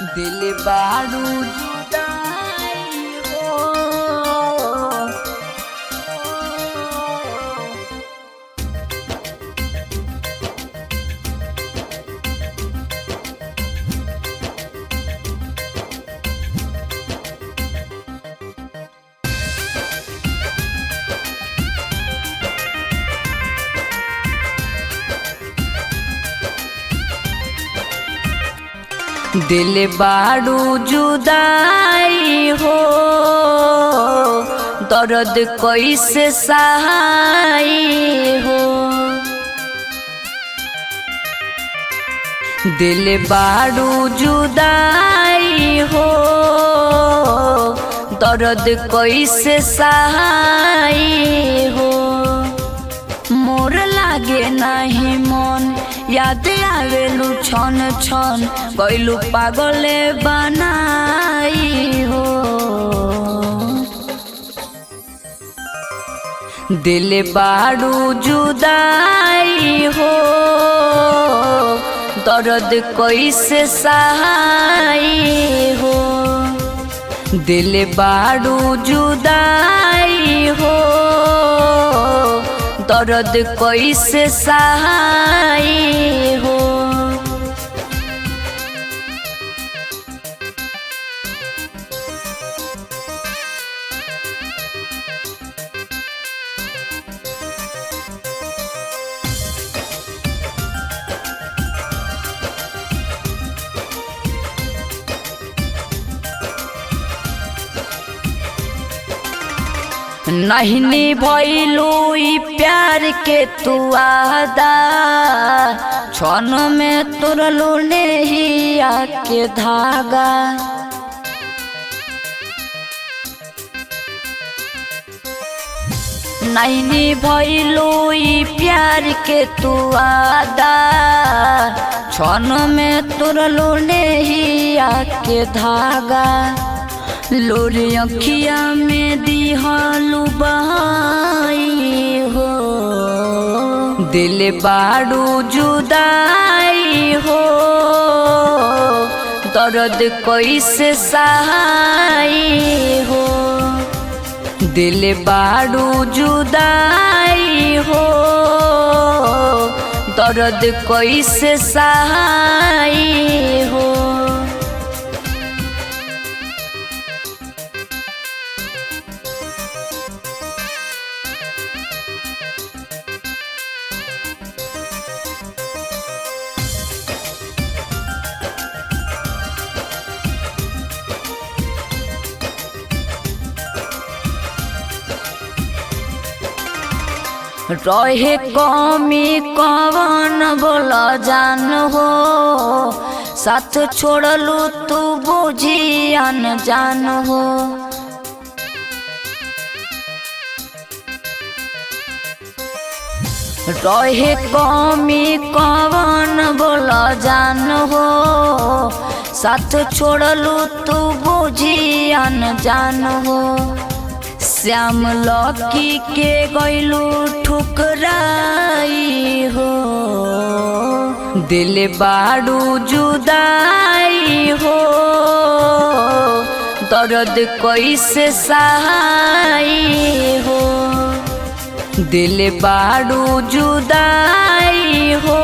दिल बारू जुदाई हो। दिल बारू जुदाई हो, दर्द कैसे सहाई हो। दिल बारू जुदाई हो, दर्द कैसे सहाई हो। मोर लागे नहीं मन, याद आवेलु छन छन, कैलु पागले बनाई हो। दिल बारू जुदाई हो, दर्द कैसे सहाई हो। दिल बारू जुदाई हो, दर्द कैसे सहाई हो। नहीं निभैलू प्यार के तू आदा, क्षण में तोड़लू नेहिया के धागा। नहीं निभैलू प्यार के तू आदा, क्षण में तोड़लू नेहिया के धागा। लोरी अखिया में दिहलू बहाई हो। दिल बारू जुदाई हो, दर्द कैसे सहाई हो। दिल बारू जुदाई हो, दर्द कैसे सहाई हो। रहे कमी कवन बोला जान हो, साथ छोड़लू तू बुझी अनजान हो। रहे कमी कवन बोला जान हो, साथ छोड़लू तू बुझी अनजान हो। श्याम लकी के गैलू ठुकराई हो। दिल बारू जुदाई हो, दर्द कैसे सहाई हो। दिल बारू जुदाई हो,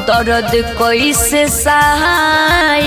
दर्द कैसे सहाई